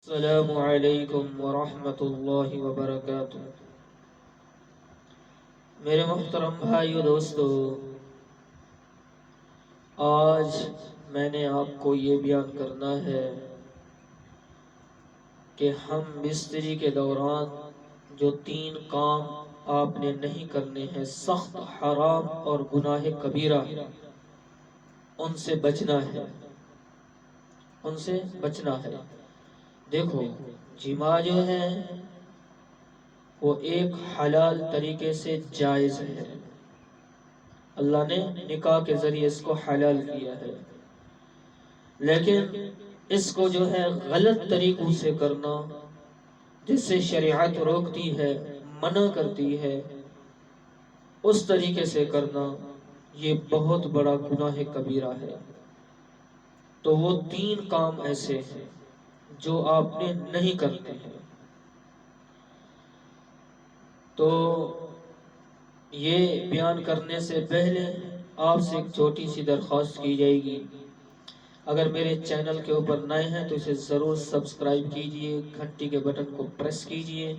السلام علیکم ورحمۃ اللہ وبرکاتہ۔ میرے محترم بھائیو دوستو، آج میں نے آپ کو یہ بیان کرنا ہے کہ ہم بستری کے دوران جو 3 کام آپ نے نہیں کرنے ہیں، سخت حرام اور گناہ کبیرہ، ان سے بچنا ہے، ان سے بچنا ہے۔ دیکھو، جماع جو ہے وہ ایک حلال طریقے سے جائز ہے، اللہ نے نکاح کے ذریعے اس کو حلال کیا ہے، لیکن اس کو جو ہے غلط طریقوں سے کرنا، جس سے شریعت روکتی ہے، منع کرتی ہے، اس طریقے سے کرنا، یہ بہت بڑا گناہ کبیرہ ہے۔ تو وہ 3 کام ایسے ہیں جو آپ نے نہیں کرنے ہیں۔ تو یہ بیان کرنے سے پہلے آپ سے ایک چھوٹی سی درخواست کی جائے گی، اگر میرے چینل کے اوپر نئے ہیں تو اسے ضرور سبسکرائب کیجئے، گھنٹی کے بٹن کو پریس کیجئے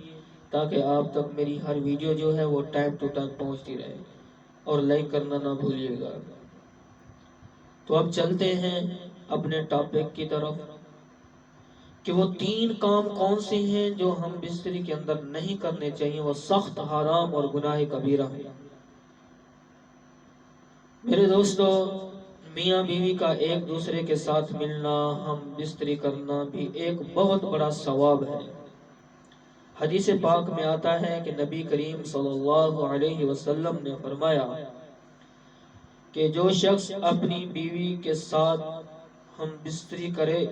تاکہ آپ تک میری ہر ویڈیو جو ہے وہ ٹائم ٹو ٹائم پہنچتی رہے، اور لائک کرنا نہ بھولیے گا۔ تو اب چلتے ہیں اپنے ٹاپک کی طرف کہ وہ 3 کام کون سے ہیں جو ہم بستری کے اندر نہیں کرنے چاہیے، وہ سخت حرام اور گناہ کبیرہ ہیں۔ میرے دوستو، میاں بیوی کا ایک دوسرے کے ساتھ ملنا، ہم بستری کرنا بھی ایک بہت بڑا ثواب ہے۔ حدیث پاک میں آتا ہے کہ نبی کریم صلی اللہ علیہ وسلم نے فرمایا کہ جو شخص اپنی بیوی کے ساتھ ہم بستری کرے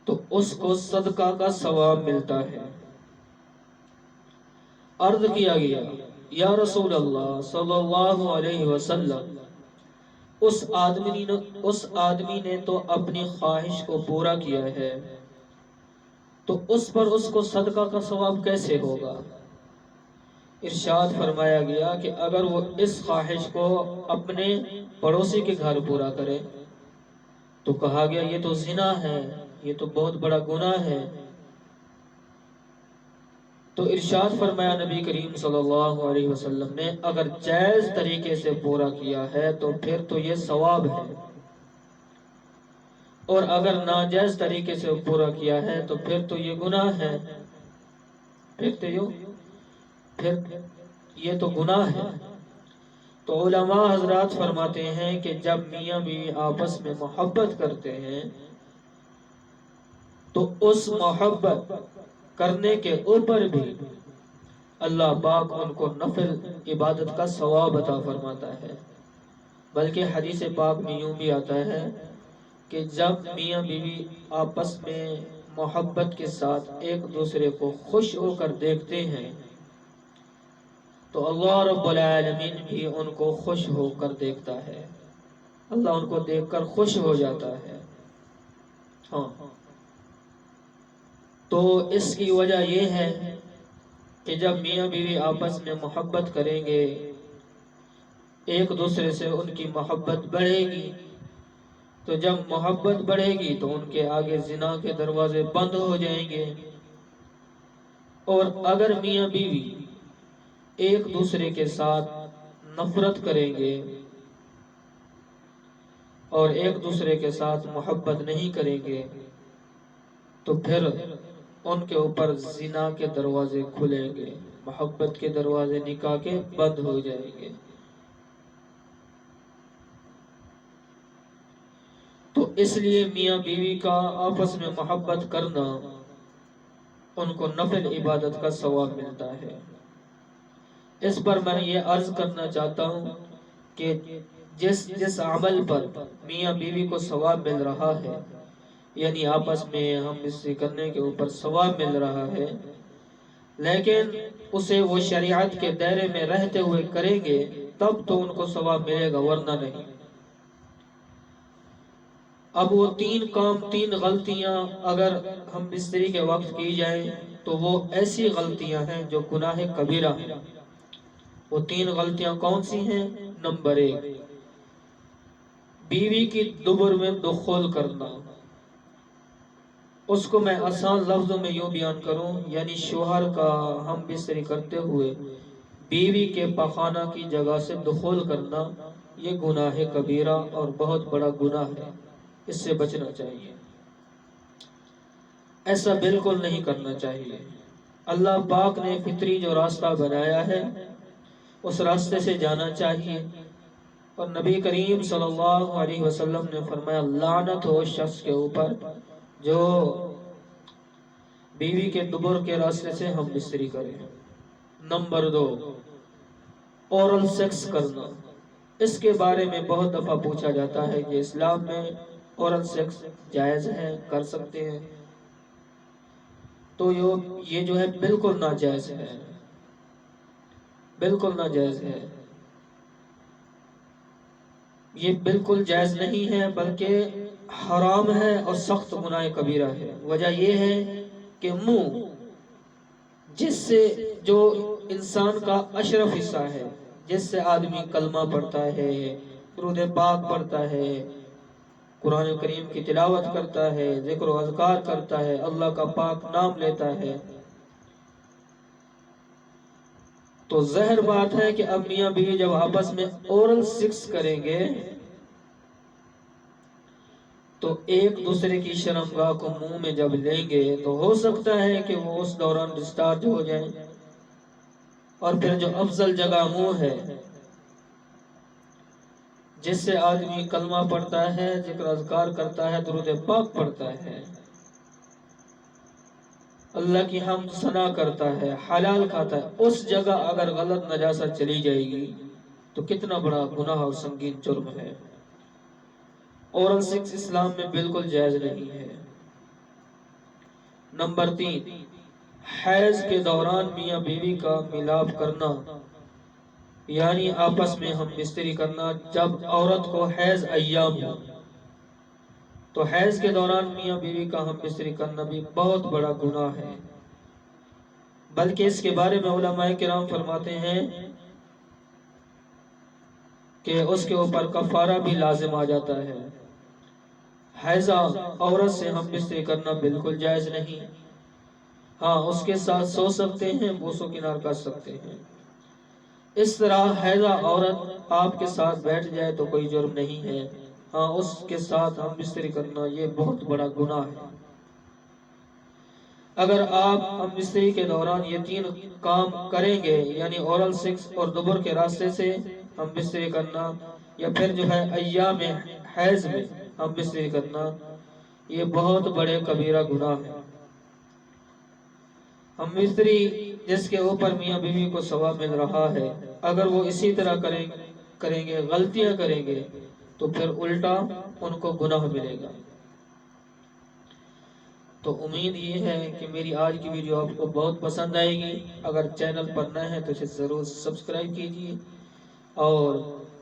تو اس کو صدقہ کا ثواب ملتا ہے۔ عرض کیا گیا، یا رسول اللہ صلی اللہ علیہ وسلم، اس آدمی نے تو اپنی خواہش کو پورا کیا ہے، تو اس پر اس کو صدقہ کا ثواب کیسے ہوگا؟ ارشاد فرمایا گیا کہ اگر وہ اس خواہش کو اپنے پڑوسی کے گھر پورا کرے تو کہا گیا یہ تو زنا ہے، یہ تو بہت بڑا گناہ ہے۔ تو ارشاد فرمایا نبی کریم صلی اللہ علیہ وسلم نے، اگر جائز طریقے سے پورا کیا ہے تو پھر تو یہ ثواب ہے، اور اگر ناجائز طریقے سے پورا کیا ہے تو پھر تو یہ گناہ ہے، پھر یہ تو گناہ ہے۔ تو علماء حضرات فرماتے ہیں کہ جب میاں بیوی آپس میں محبت کرتے ہیں تو اس محبت کرنے کے اوپر بھی اللہ پاک ان کو نفل عبادت کا ثواب عطا فرماتا ہے۔ بلکہ حدیث پاک میں یوں بھی آتا ہے کہ جب میاں بیوی آپس میں محبت کے ساتھ ایک دوسرے کو خوش ہو کر دیکھتے ہیں تو اللہ رب العالمین بھی ان کو خوش ہو کر دیکھتا ہے، اللہ ان کو دیکھ کر خوش ہو جاتا ہے۔ ہاں، تو اس کی وجہ یہ ہے کہ جب میاں بیوی آپس میں محبت کریں گے، ایک دوسرے سے ان کی محبت بڑھے گی، تو جب محبت بڑھے گی تو ان کے آگے زنا کے دروازے بند ہو جائیں گے۔ اور اگر میاں بیوی ایک دوسرے کے ساتھ نفرت کریں گے اور ایک دوسرے کے ساتھ محبت نہیں کریں گے تو پھر ان کے اوپر زنا کے دروازے کھلیں گے، محبت کے دروازے نکاح کے بند ہو جائیں گے۔ تو اس لیے میاں بیوی کا آپس میں محبت کرنا ان کو نفل عبادت کا ثواب ملتا ہے۔ اس پر میں یہ عرض کرنا چاہتا ہوں کہ جس عمل پر میاں بیوی کو ثواب مل رہا ہے، یعنی آپس میں ہم بستری کرنے کے اوپر ثواب مل رہا ہے، لیکن اسے وہ شریعت کے دائرے میں رہتے ہوئے کریں گے تب تو ان کو ثواب ملے گا، ورنہ نہیں۔ اب وہ 3 کام، 3 غلطیاں اگر ہم بستری کے وقت کی جائیں تو وہ ایسی غلطیاں ہیں جو گناہ کبیرہ ہیں۔ وہ 3 غلطیاں کون سی ہیں؟ نمبر 1، بیوی کی دبر میں دخول کرنا۔ اس کو میں آسان لفظوں میں یوں بیان کروں، یعنی شوہر کا ہم بستری کرتے ہوئے بیوی کے پخانہ کی جگہ سے دخول کرنا یہ گناہ کبیرہ اور بہت بڑا گناہ ہے، اس سے بچنا چاہیے، ایسا بالکل نہیں کرنا چاہیے۔ اللہ پاک نے فطری جو راستہ بنایا ہے اس راستے سے جانا چاہیے، اور نبی کریم صلی اللہ علیہ وسلم نے فرمایا لعنت ہو اس شخص کے اوپر جو بیوی کے دبر کے راستے سے ہم بستری کرے۔ نمبر 2، اورل سیکس کرنا۔ اس کے بارے میں بہت دفعہ پوچھا جاتا ہے کہ اسلام میں اورل سیکس جائز ہے، کر سکتے ہیں؟ تو یہ جو ہے بالکل ناجائز ہے، بالکل ناجائز ہے، یہ بالکل جائز نہیں ہے بلکہ حرام ہے اور سخت گناہ کبیرہ ہے۔ وجہ یہ ہے کہ منہ جس سے جو انسان کا اشرف حصہ ہے، جس سے آدمی کلمہ پڑھتا ہے، درود پاک پڑھتا ہے، قرآن کریم کی تلاوت کرتا ہے، ذکر و اذکار کرتا ہے، اللہ کا پاک نام لیتا ہے، تو ظاہر بات ہے کہ اب میاں بیوی جب آپس میں اورل سیکس کریں گے تو ایک دوسرے کی شرمگاہ کو منہ میں جب لیں گے تو ہو سکتا ہے کہ وہ اس دوران ڈسچارج ہو جائیں، اور پھر جو افضل جگہ منہ ہے جس سے آدمی کلمہ پڑھتا ہے، ذکر اذکار کرتا ہے، درود پاک پڑھتا ہے، اللہ کی حمد ثنا کرتا ہے، حلال کھاتا ہے، اس جگہ اگر غلط نجاست چلی جائے گی تو کتنا بڑا گناہ اور سنگین جرم ہے۔ اورل سیکس اسلام میں بالکل جائز نہیں ہے۔ نمبر 3، حیض کے دوران میاں بیوی کا ملاپ کرنا، یعنی آپس میں ہم بستری کرنا جب عورت کو حیض ایام ہو، تو حیض کے دوران میاں بیوی کا ہم بستری کرنا بھی بہت بڑا گناہ ہے، بلکہ اس کے بارے میں علماء کرام فرماتے ہیں کہ اس کے اوپر کفارہ بھی لازم آ جاتا ہے۔ حیضہ عورت سے ہم بستری کرنا بالکل جائز نہیں، ہاں اس کے ساتھ سو سکتے ہیں، بوس و کنار کر سکتے ہیں، اس طرح حیضہ عورت آپ کے ساتھ بیٹھ جائے تو کوئی جرم نہیں ہے، ہاں اس کے ساتھ ہم بستری کرنا یہ بہت بڑا گناہ ہے۔ اگر آپ ہم بستری کے دوران یہ 3 کام کریں گے، یعنی اورل سیکس اور دبر کے راستے سے ہم بستری کرنا، یا پھر جو ہے ایام حیض میں ہم بستری کرنا، یہ بہت بڑے کبیرہ گناہ ہے۔ ہم بستری جس کے اوپر میاں بیوی کو ثواب مل رہا ہے، اگر وہ اسی طرح کریں گے، غلطیاں کریں گے تو پھر الٹا ان کو گناہ ملے گا۔ تو امید یہ ہے کہ میری آج کی ویڈیو آپ کو بہت پسند آئے گی۔ اگر چینل پر نئے ہیں تو اسے ضرور سبسکرائب کیجئے اور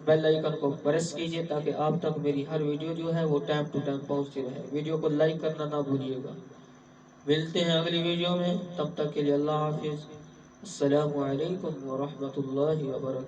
بیل آئیکن کو پریس کیجئے تاکہ آپ تک میری ہر ویڈیو جو ہے وہ ٹائم ٹو ٹائم پہنچتی رہے۔ ویڈیو کو لائک کرنا نہ بھولیے گا۔ ملتے ہیں اگلی ویڈیو میں، تب تک کے لیے اللہ حافظ۔ السلام علیکم ورحمۃ اللہ وبرکاتہ۔